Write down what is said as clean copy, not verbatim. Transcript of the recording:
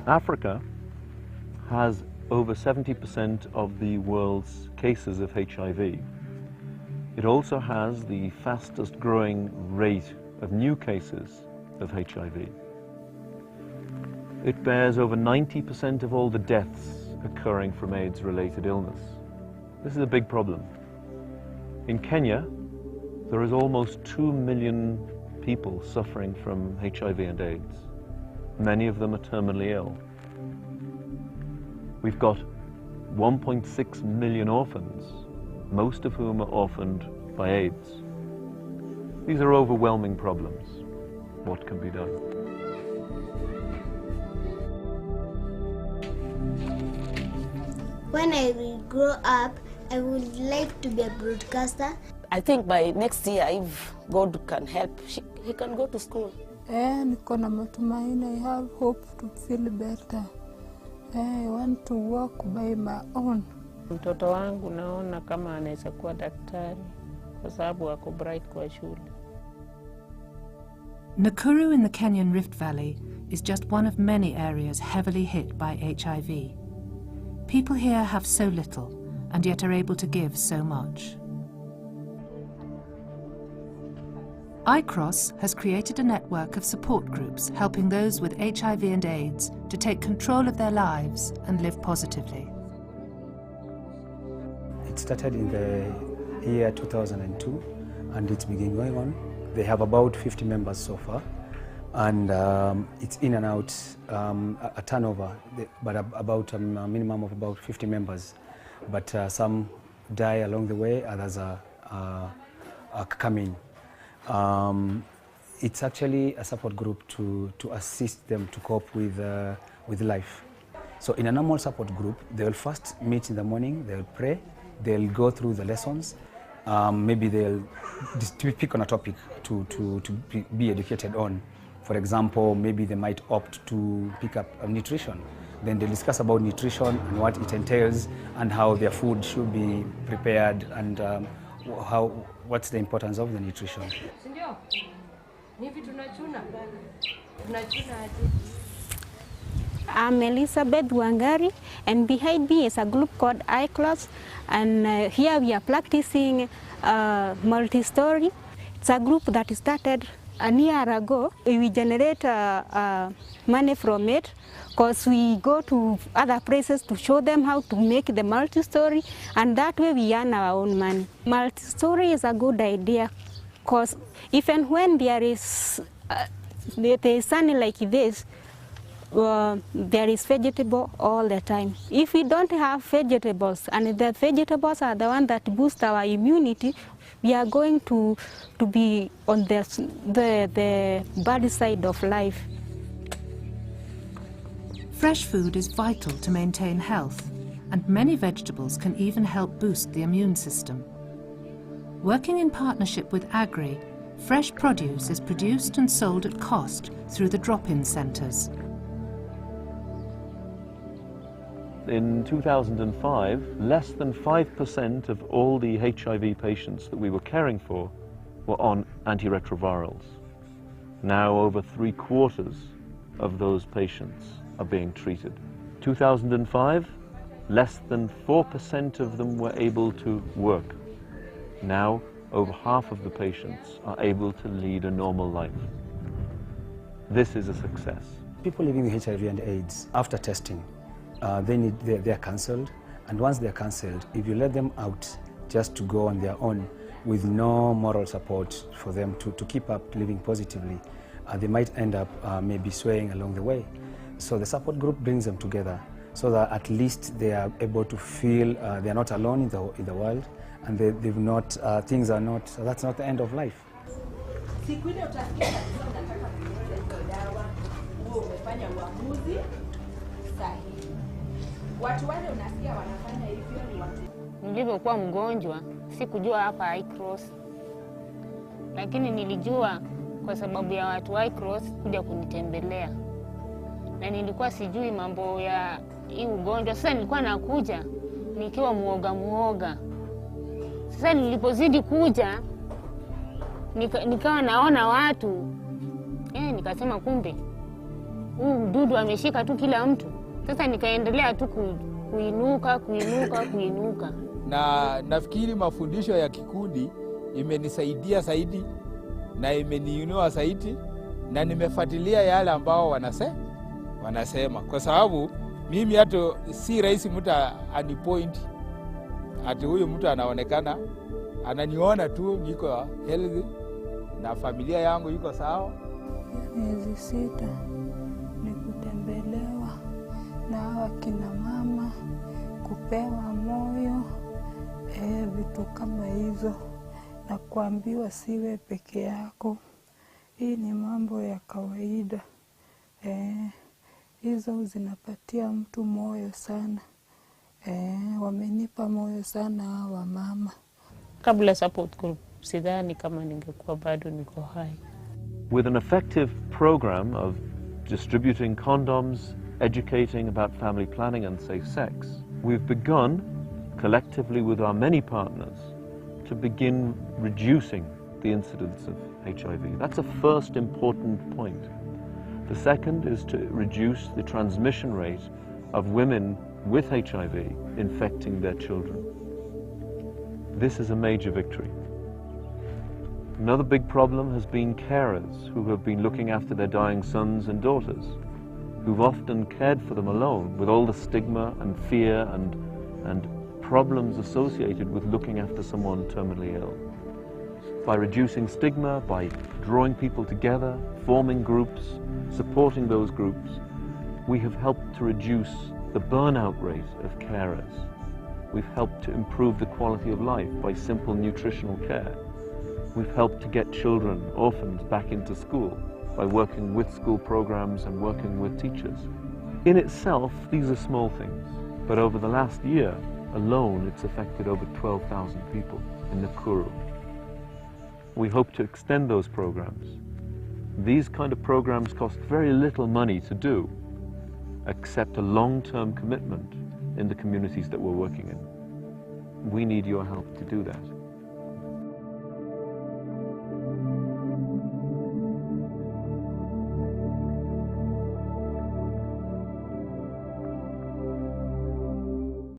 Africa has over 70% of the world's cases of HIV. It also has the fastest growing rate of new cases of HIV. It bears over 90% of all the deaths occurring from AIDS-related illness. This is a big problem. In Kenya, there is almost 2 million people suffering from HIV and AIDS. Many of them are terminally ill. We've got 1.6 million orphans, most of whom are orphaned by AIDS. These are overwhelming problems. What can be done? When I will grow up, I would like to be a broadcaster. I think by next year, if God can help, he can go to school. Niko na matumaini. I have hope to feel better. I want to walk by my own. Mtoto wangu naona kama anaweza kuwa daktari kwa sababu ako bright kwa shule. Nakuru in the Kenyan Rift Valley is just one of many areas heavily hit by HIV. People here have so little and yet are able to give so much. ICROSS has created a network of support groups helping those with HIV and AIDS to take control of their lives and live positively. It started in the year 2002 and it's been going on. They have about 50 members so far, and it's in and out a turnover, but about a minimum of about 50 members. But some die along the way, others are coming. It's actually a support group to assist them to cope with life. So in a normal support group, they will first meet in the morning, they'll pray, they'll go through the lessons, maybe they'll pick on a topic to be educated on. For example, maybe they might opt to pick up nutrition. Then they discuss about nutrition and what it entails and how their food should be prepared and what's the importance of the nutrition. I'm Elizabeth Wangari, and behind me is a group called ICROSS, and here we are practicing multi-story. It's a group that started a year ago. We generate money from it because we go to other places to show them how to make the multi-story, and that way we earn our own money. Multi-story is a good idea because even when there is sun like this, there is vegetable all the time. If we don't have vegetables, and the vegetables are the ones that boost our immunity, we are going to be on the bad side of life. Fresh food is vital to maintain health, and many vegetables can even help boost the immune system. Working in partnership with Agri, fresh produce is produced and sold at cost through the drop-in centres. In 2005, less than 5% of all the HIV patients that we were caring for were on antiretrovirals. Now over 3/4 of those patients are being treated. 2005, less than 4% of them were able to work. Now over half of the patients are able to lead a normal life. This is a success. People living with HIV and AIDS, after testing, they are cancelled, and once they are cancelled, if you let them out just to go on their own with no moral support for them to keep up living positively, they might end up maybe swaying along the way. So the support group brings them together so that at least they are able to feel they are not alone in the world, and they've not, things are not, that's not the end of life. Nilipokuwa mgonjwa, sikujua hapa ICROSS. Lakini nilijua kwa sababu ya watu wa ICROSS kuja kunitembelea. Na nilikuwa sijui mambo ya hii ugonjwa. Sasa nilikuwa nakuja nikiwa muoga. Sasa nilipozidi kuja nikawa naona watu. Nikasema kumbe huu mdudu ameshika tu kila mtu. Sasa nikaendelea tu kuinuka. Na nafikiri mafundisho ya kikundi imenisaidia zaidi na imeniinua zaidi, na nimefuatilia yale ambao wanasema, kwa sababu mimi hata si rahisi mtu anipoint ati huyu mtu anaonekana ananiona tu niko healthy na familia yangu iko sawa. Miezi 6 ni kutembelewa na wakina mama, kupewa moyo, vitu kama hizo, na kuambiwa siwe peke yako. Hii ni mambo ya kawaida. Hizo zinapatia mtu moyo sana. Wamenipa moyo sana hawa mama. Kabla support group, sidhani kama ningekuwa bado niko hai. With an effective program of distributing condoms, educating about family planning and safe sex, we've begun, collectively with our many partners, to begin reducing the incidence of HIV. That's a first important point. The second is to reduce the transmission rate of women with HIV infecting their children. This is a major victory. Another big problem has been carers who have been looking after their dying sons and daughters, who've often cared for them alone with all the stigma and fear and problems associated with looking after someone terminally ill. By reducing stigma, by drawing people together, forming groups, supporting those groups, we have helped to reduce the burnout rate of carers. We've helped to improve the quality of life by simple nutritional care. We've helped to get children, orphans, back into school by working with school programs and working with teachers. In itself, these are small things, but over the last year alone, it's affected over 12,000 people in Nakuru. We hope to extend those programs. These kind of programs cost very little money to do, except a long-term commitment in the communities that we're working in. We need your help to do that.